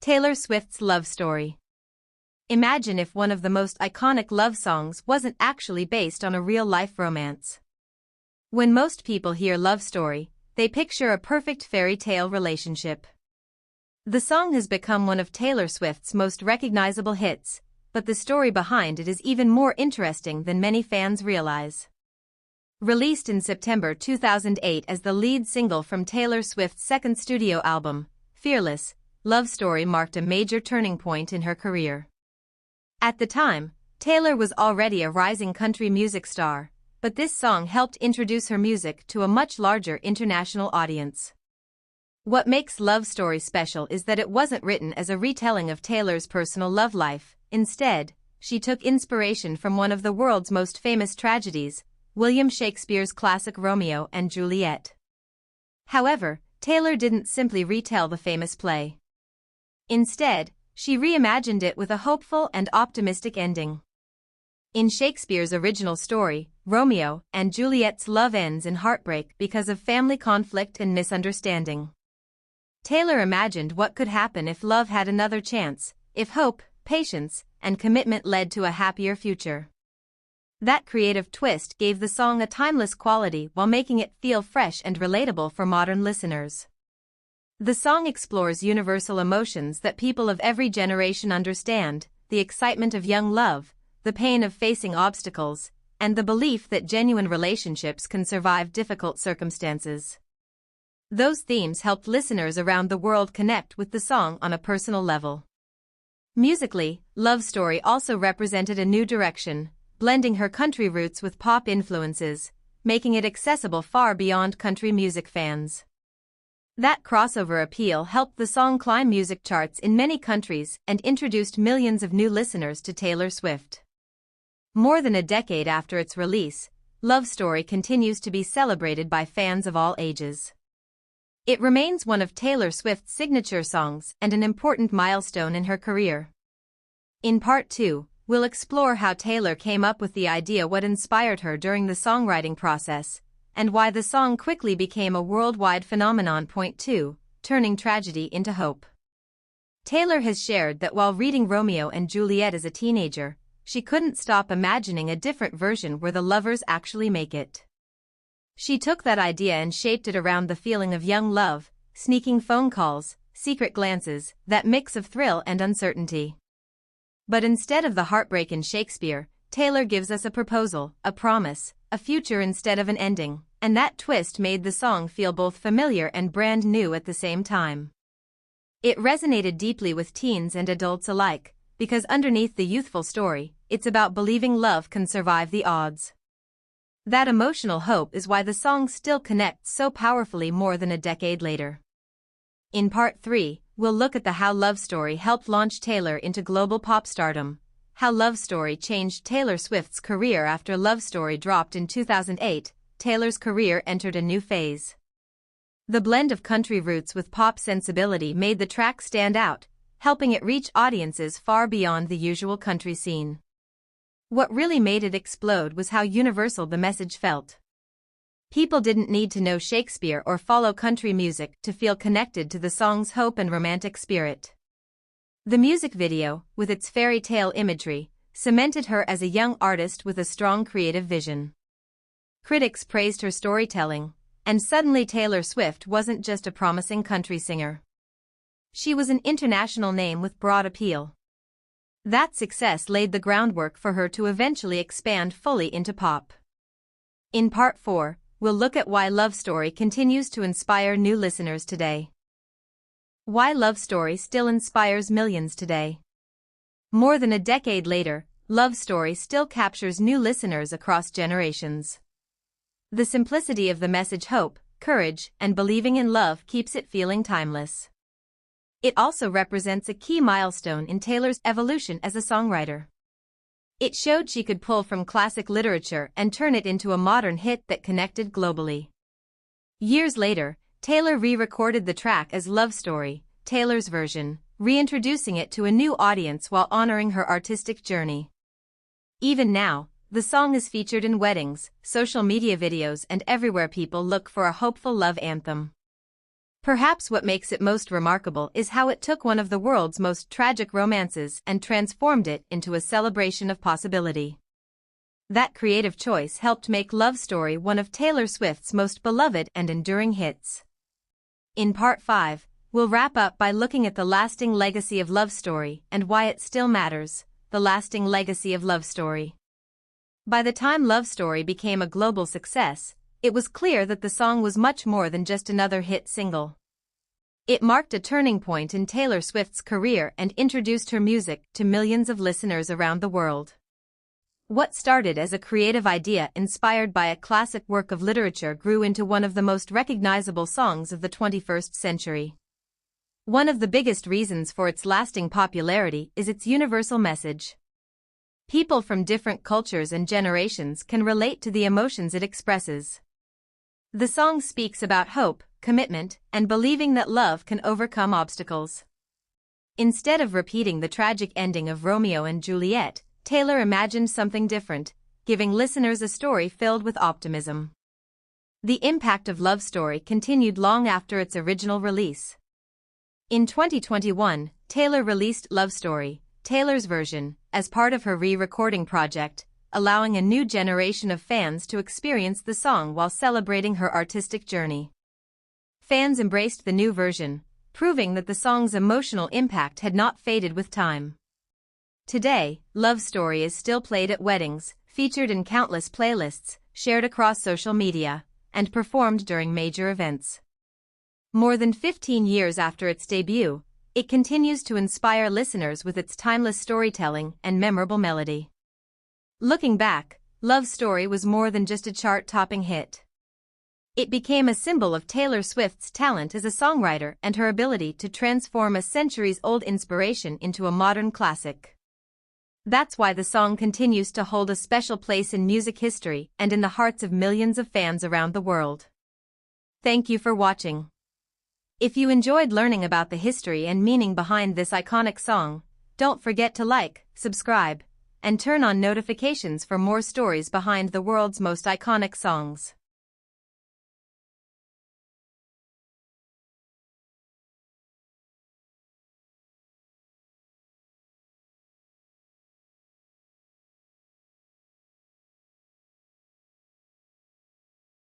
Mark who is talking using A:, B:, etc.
A: Taylor Swift's love story. Imagine if one of the most iconic love songs wasn't actually based on a real-life romance. When most people hear love story, they picture a perfect fairy tale relationship. The song has become one of Taylor Swift's most recognizable hits, but the story behind it is even more interesting than many fans realize. Released in September 2008 as the lead single from Taylor Swift's second studio album, Fearless, Love Story marked a major turning point in her career. At the time, Taylor was already a rising country music star, but this song helped introduce her music to a much larger international audience. What makes Love Story special is that it wasn't written as a retelling of Taylor's personal love life. Instead, she took inspiration from one of the world's most famous tragedies, William Shakespeare's classic Romeo and Juliet. However, Taylor didn't simply retell the famous play. Instead, she reimagined it with a hopeful and optimistic ending. In Shakespeare's original story, Romeo and Juliet's love ends in heartbreak because of family conflict and misunderstanding. Taylor imagined what could happen if love had another chance, if hope, patience, and commitment led to a happier future. That creative twist gave the song a timeless quality while making it feel fresh and relatable for modern listeners. The song explores universal emotions that people of every generation understand: the excitement of young love, the pain of facing obstacles, and the belief that genuine relationships can survive difficult circumstances. Those themes helped listeners around the world connect with the song on a personal level. Musically, Love Story also represented a new direction, blending her country roots with pop influences, making it accessible far beyond country music fans. That crossover appeal helped the song climb music charts in many countries and introduced millions of new listeners to Taylor Swift. More than a decade after its release, Love Story continues to be celebrated by fans of all ages. It remains one of Taylor Swift's signature songs and an important milestone in her career. In Part 2, we'll explore how Taylor came up with the idea, what inspired her during the songwriting process, and why the song quickly became a worldwide phenomenon. Point 2, turning tragedy into hope. Taylor has shared that while reading Romeo and Juliet as a teenager, she couldn't stop imagining a different version where the lovers actually make it. She took that idea and shaped it around the feeling of young love, sneaking phone calls, secret glances, that mix of thrill and uncertainty. But instead of the heartbreak in Shakespeare, Taylor gives us a proposal, a promise, a future instead of an ending, and that twist made the song feel both familiar and brand new at the same time. It resonated deeply with teens and adults alike, because underneath the youthful story, it's about believing love can survive the odds. That emotional hope is why the song still connects so powerfully more than a decade later. In Part 3, we'll look at how Love Story helped launch Taylor into global pop stardom, how Love Story changed Taylor Swift's career. After Love Story dropped in 2008, Taylor's career entered a new phase. The blend of country roots with pop sensibility made the track stand out, helping it reach audiences far beyond the usual country scene. What really made it explode was how universal the message felt. People didn't need to know Shakespeare or follow country music to feel connected to the song's hope and romantic spirit. The music video, with its fairy tale imagery, cemented her as a young artist with a strong creative vision. Critics praised her storytelling, and suddenly Taylor Swift wasn't just a promising country singer. She was an international name with broad appeal. That success laid the groundwork for her to eventually expand fully into pop. In Part 4, we'll look at why Love Story continues to inspire new listeners today. Why Love Story still inspires millions today. More than a decade later, Love Story still captures new listeners across generations. The simplicity of the message, hope, courage, and believing in love, keeps it feeling timeless. It also represents a key milestone in Taylor's evolution as a songwriter. It showed she could pull from classic literature and turn it into a modern hit that connected globally. Years later, Taylor re-recorded the track as Love Story, Taylor's version, reintroducing it to a new audience while honoring her artistic journey. Even now, the song is featured in weddings, social media videos, and everywhere people look for a hopeful love anthem. Perhaps what makes it most remarkable is how it took one of the world's most tragic romances and transformed it into a celebration of possibility. That creative choice helped make Love Story one of Taylor Swift's most beloved and enduring hits. In Part 5, we'll wrap up by looking at the lasting legacy of Love Story and why it still matters, the lasting legacy of Love Story. By the time Love Story became a global success, it was clear that the song was much more than just another hit single. It marked a turning point in Taylor Swift's career and introduced her music to millions of listeners around the world. What started as a creative idea inspired by a classic work of literature grew into one of the most recognizable songs of the 21st century. One of the biggest reasons for its lasting popularity is its universal message. People from different cultures and generations can relate to the emotions it expresses. The song speaks about hope, commitment, and believing that love can overcome obstacles. Instead of repeating the tragic ending of Romeo and Juliet, Taylor imagined something different, giving listeners a story filled with optimism. The impact of Love Story continued long after its original release. In 2021, Taylor released Love Story, Taylor's version, as part of her re-recording project, allowing a new generation of fans to experience the song while celebrating her artistic journey. Fans embraced the new version, proving that the song's emotional impact had not faded with time. Today, Love Story is still played at weddings, featured in countless playlists, shared across social media, and performed during major events. More than 15 years after its debut, it continues to inspire listeners with its timeless storytelling and memorable melody. Looking back, Love Story was more than just a chart-topping hit. It became a symbol of Taylor Swift's talent as a songwriter and her ability to transform a centuries-old inspiration into a modern classic. That's why the song continues to hold a special place in music history and in the hearts of millions of fans around the world. Thank you for watching. If you enjoyed learning about the history and meaning behind this iconic song, don't forget to like, subscribe, and turn on notifications for more stories behind the world's most iconic songs.